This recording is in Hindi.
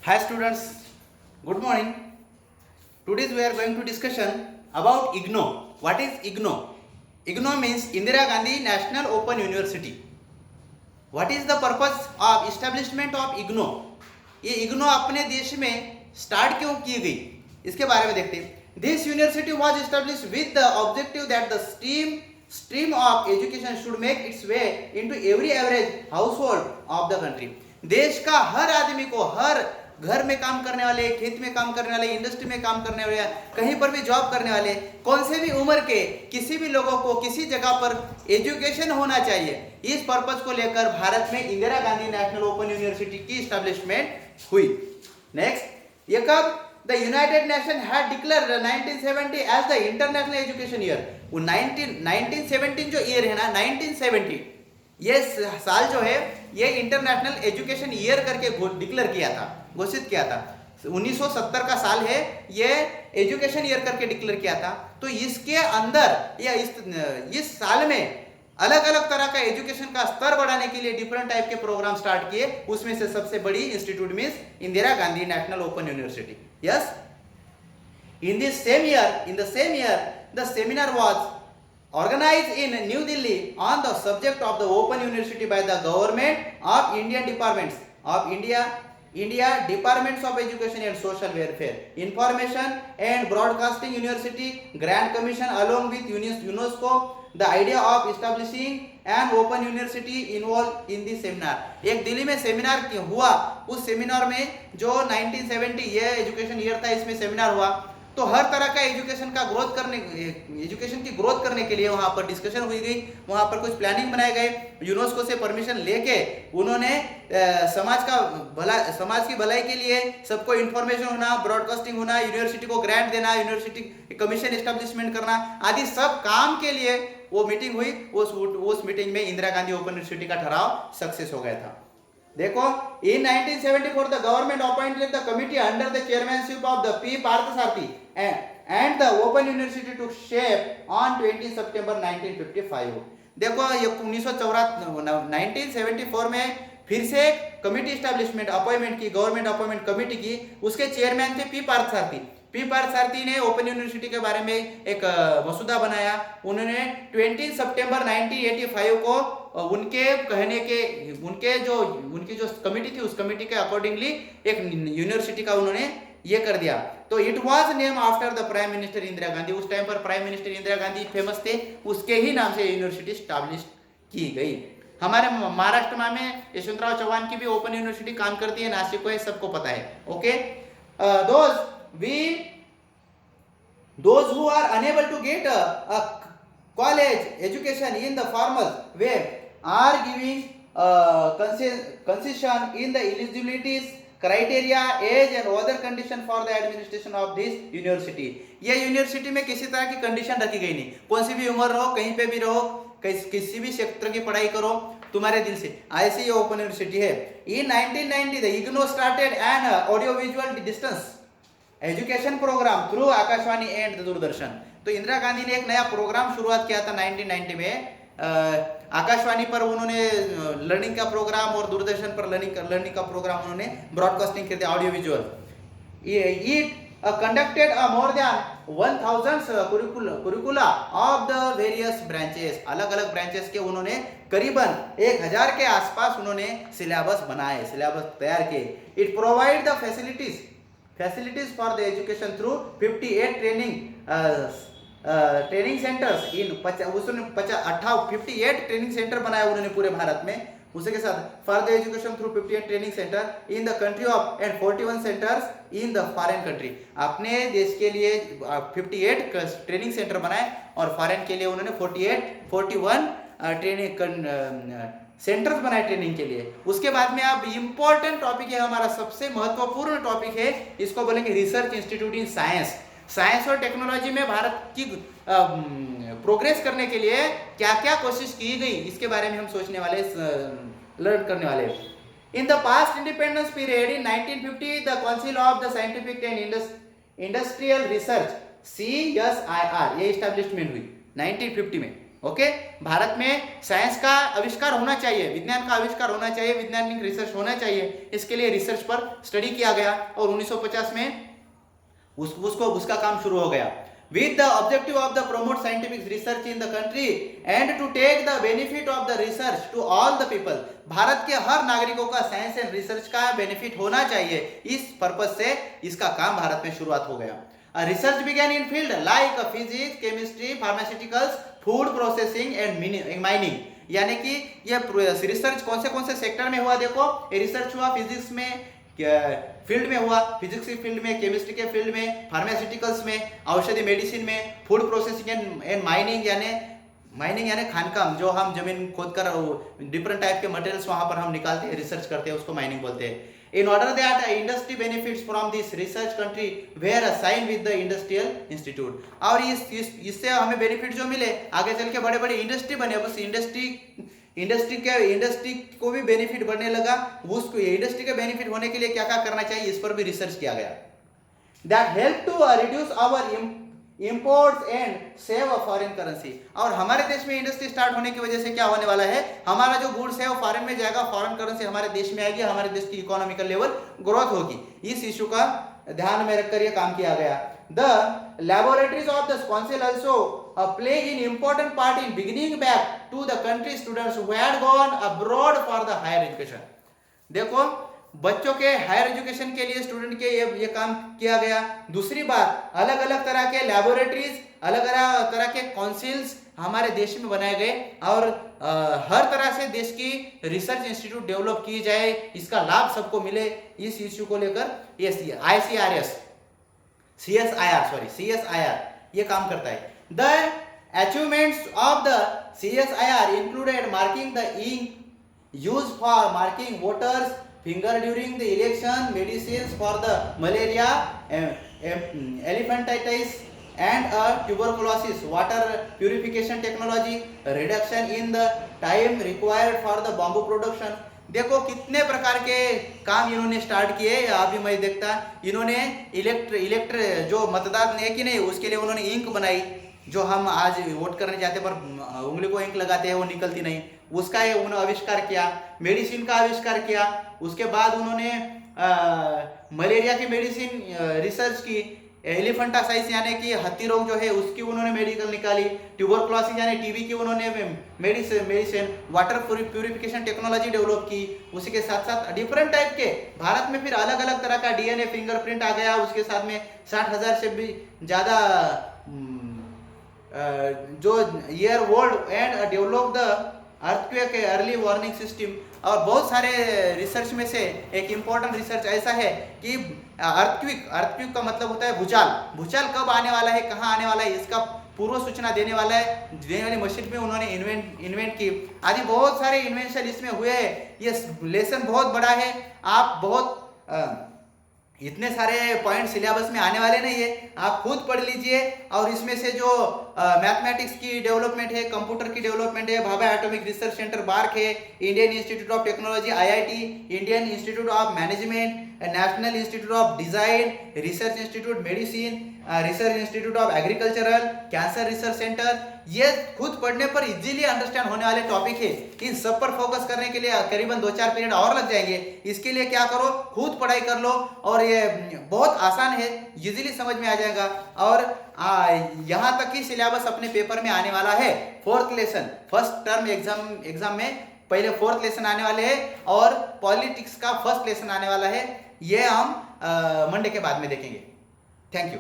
Hi students, good morning. Today we are going to discussion about IGNO. What is IGNO? IGNO means Indira Gandhi National Open University. What is the purpose of establishment of IGNO? ये IGNO अपने देश में स्टार्ट क्यों की गई इसके बारे में देखते हैं. This university was established with the objective that the stream of education should make its way into every average household of the country. देश का हर आदमी को, हर घर में काम करने वाले, खेत में काम करने वाले, इंडस्ट्री में काम करने वाले, कहीं पर भी जॉब करने वाले, कौन से भी उम्र के किसी भी लोगों को किसी जगह पर एजुकेशन होना चाहिए. इस पर्पस को लेकर भारत में Indira Gandhi national open university की इस्टेब्लिशमेंट हुई. नेक्स्ट, ये कब the united nation had declared 1970 as the international education year. वो 1917 जो ईयर है ना, 1970 ये साल जो है ये इंटरनेशनल एजुकेशन ईयर करके डिक्लेयर किया था, घोषित किया था. 1970 का साल है, ये एजुकेशन ईयर करके डिक्लेयर किया था. तो इसके अंदर या इस साल में अलग अलग तरह का एजुकेशन का स्तर बढ़ाने के लिए डिफरेंट टाइप के प्रोग्राम स्टार्ट किए. उसमें से सबसे बड़ी institute means Indira Gandhi national open university. Yes, in the same year the seminar was organized in New Delhi on the subject of the open university by the government of Indian departments of India Departments of Education and Social Welfare, Information and Broadcasting University, Grand Commission along with UNESCO. The idea of establishing an open university involved in the seminar. एक दिल्ली में सेमिनार हुआ. उस सेमिनार में जो 1970 ये एजुकेशन ईयर था, इसमें सेमिनार हुआ. तो हर तरह का एजुकेशन की ग्रोथ करने के लिए वहां पर डिस्कशन हुई गई. वहां पर कुछ प्लानिंग बनाए गए. यूनेस्को से परमिशन लेके उन्होंने समाज की भलाई के लिए सबको इंफॉर्मेशन होना, ब्रॉडकास्टिंग होना, यूनिवर्सिटी को ग्रांट देना, यूनिवर्सिटी कमीशन एस्टेब्लिशमेंट करना आदि सब काम के लिए वो मीटिंग हुई. उस मीटिंग में इंदिरा गांधी ओपन यूनिवर्सिटी का ठहराव सक्सेस हो गया था. देखो, in 1974 the government appointed the committee under the chairmanship of the P. Parthasarathy and the Open University took shape on 20 September 1955. देखो, ये 1974 में फिर से कमिटी एस्टेब्लिशमेंट अपॉइंटमेंट की, गवर्नमेंट अपॉइंटमेंट कमिटी की. उसके चेयरमैन थे पी पार्थसारथी. पी पार्थसारथी ने ओपन यूनिवर्सिटी के बारे में एक मसूदा बनाया. उन्होंने 20 सितंबर 1985 को उनके कहने के उनकी जो कमिटी थी उस कमिटी के अकॉर्डिंगली एक यूनिवर्सिटी का उन्होंने ये कर दिया. तो it was name after the prime minister Indira Gandhi. उस टाइम पर prime minister Indira Gandhi famous थे, उसके ही नाम से यूनिवर्सिटी स्टैब्लिश की गई. हमारे महाराष्ट्र में यशवंतराव चौहान की भी ओपन यूनिवर्सिटी काम करती है, नासिक को है, सबको पता है. Okay, those who are unable to get a college education in the formal way are giving concession in the eligibility criteria, age and other condition for the administration of this university. ये यूनिवर्सिटी में किसी तरह की कंडीशन रखी गई नहीं. कौन सी भी उम्र रहो, कहीं पे भी रहो, किसी भी क्षेत्र की पढ़ाई करो तुम्हारे दिल से, ऐसी ये ओपन यूनिवर्सिटी है. In 1990 the IGNO started an audiovisual distance education programme through Akashvani and Doordarshan. तो इंदिरा गांधी ने एक नया प्रोग्राम शुरुआत किया था 1990 में. आकाशवाणी पर उन्होंने लर्निंग का प्रोग्राम और दूरदर्शन पर लर्निंग का प्रोग्राम उन्होंने ब्रॉडकास्टिंग किया था, audio visual. It conducted more than 1000 curricula of the various branches. अलग अलग ब्रांचेस के उन्होंने करीबन 1000 के आसपास उन्होंने सिलेबस बनाए, सिलेबस तैयार किए. It provide the facilities for the education through 58 training centers in 58 training centre बनाए उन्होंने पूरे भारत में. उसी के साथ for the education through 58 training centre in the country of and 41 centres in the foreign country. अपने देश के लिए 58 ट्रेनिंग सेंटर बनाए और फॉरेन के लिए उन्होंने 41 ट्रेनिंग सेंटर्स बनाए ट्रेनिंग के लिए. उसके बाद में अब इंपॉर्टेंट टॉपिक है, हमारा सबसे महत्वपूर्ण टॉपिक है, इसको बोलेंगे research institute in science. Science और टेक्नोलॉजी में भारत की प्रोग्रेस करने के लिए क्या क्या कोशिश की गई इसके बारे में हम सोचने वाले, लर्न करने वाले. In the past independence period in 1950 the council of the scientific and industrial research CSIR ये एस्टेब्लिशमेंट हुई 1950 में. ओके भारत में साइंस का आविष्कार होना चाहिए, विज्ञान का आविष्कार होना चाहिए, वैज्ञानिक रिसर्च होना चाहिए। इसके लिए रिसर्च पर स्टडी किया गया और 1950 में उसका काम शुरू हो गया। with the objective of the promote scientific research in the country and to take the benefit of the research to all the people। Bharat के हर नागरिकों का साइंस एंड रिसर्च का बेनिफिट होना चाहिए, इस पर्पस से इसका काम भारत में शुरुआत हो गया। Research began in field like physics, chemistry, pharmaceuticals, food processing and mining. यानी कि ये रिसर्च कौन से सेक्टर में हुआ, देखो ये रिसर्च हुआ फिजिक्स में फील्ड में हुआ, फिजिक्स के फील्ड में, केमिस्ट्री के फील्ड में, फार्मास्यूटिकल्स में, औषधि मेडिसिन में, फूड प्रोसेसिंग एंड माइनिंग यानी खानकाम, जो हम जमीन खोद कर डिफरेंट टाइप के मटेरियल्स वहां पर हम निकालते हैं, रिसर्च करते हैं, उसको माइनिंग बोलते हैं। In order that industry benefits from this research country where sign with the industrial institute. और इससे हमें बेनिफिट जो मिले, आगे चल के बड़े बड़े इंडस्ट्री बने, बस इंडस्ट्री को भी बेनिफिट बढ़ने लगा, उसको इंडस्ट्री के बेनिफिट होने के लिए क्या क्या करना चाहिए, इस पर भी रिसर्च किया गया। That help to reduce our imports and save foreign currency. और हमारे देश में इंडस्ट्री स्टार्ट होने की वजह से क्या होने वाला है, हमारा जो गुड्स है वो फॉरेन में जाएगा, फॉरेन करेंसी हमारे देश में आएगी, हमारे देश की इकोनॉमिकल लेवल ग्रोथ होगी। इस इशू का ध्यान में रखकर यह काम किया गया। The laboratories of the council also play an important part in bringing back to the country students who had gone abroad for the higher education। देखो बच्चों के हायर एजुकेशन के लिए स्टूडेंट के ये काम किया गया। दूसरी बात, अलग अलग तरह के लैबोरेटरीज, अलग अलग तरह के काउंसिल्स हमारे देश में बनाए गए और हर तरह से देश की रिसर्च इंस्टीट्यूट डेवलप की जाए, इसका लाभ सबको मिले, इस इश्यू को लेकर CSIR ये काम करता है। The achievements of the CSIR included marking the ink use for marking voters finger during the election, medicines for the malaria, elephantitis and tuberculosis, water purification technology, reduction in the time required for the bamboo production। देखो कितने प्रकार के काम इन्होंने स्टार्ट किए। अभी मैं देखता इन्होंने इलेक्ट्र जो मतदान है कि नहीं, उसके लिए उन्होंने इंक बनाई, जो हम आज वोट करने जाते पर उंगली को इंक लगाते हैं वो निकलती नहीं, उसका ये उन्होंने आविष्कार किया। मेडिसिन का आविष्कार किया, उसके बाद उन्होंने मलेरिया की मेडिसिन रिसर्च की, एलिफेंटासाइटिस यानी कि हत्ती रोग जो है उसकी उन्होंने मेडिकल निकाली, ट्यूबरकुलोसिस यानी टीबी की उन्होंने medicine, water purification technology develop की। उसी के साथ साथ डिफरेंट टाइप के भारत में फिर अलग अलग तरह का डीएनए फिंगरप्रिंट आ गया, उसके साथ में 60,000 से भी ज़्यादा जो year world and develop the earthquake early warning system. और बहुत सारे रिसर्च में से एक इम्पोर्टेंट रिसर्च ऐसा है कि अर्थक्वेक का मतलब होता है भूचाल कब आने वाला है, कहाँ आने वाला है, इसका पूर्व सूचना देने वाली मशीन भी उन्होंने इन्वेंट की। आदि बहुत सारे इन्वेंशन इसमें हुए हैं। ये लेसन बहुत बड़ा है, आप बहुत इतने सारे पॉइंट सिलेबस में आने वाले नहीं है, आप खुद पढ़ लीजिए। और इसमें से जो मैथमेटिक्स की डेवलपमेंट है, कंप्यूटर की डेवलपमेंट है, Bhabha Atomic Research Centre BARC है, Indian Institute of Technology IIT, Indian Institute of Management, National Institute of Design, Research Institute Medicine, Research Institute of Agricultural, Cancer Research Centre, ये खुद पढ़ने पर इजीली अंडरस्टैंड होने वाले टॉपिक है। इन सब पर फोकस करने के लिए करीबन 2-4 पीरियड और लग जाएंगे। इसके लिए क्या करो, खुद पढ़ाई कर लो और ये बहुत आसान है, इजीली समझ में आ जाएगा। और यहाँ तक कि सिलेबस अपने पेपर में आने वाला है। 4th lesson first term exam में पहले 4th लेसन आने वाले हैं और पॉलिटिक्स का 1st लेसन आने वाला है। ये हम मंडे के बाद में देखेंगे। Thank you.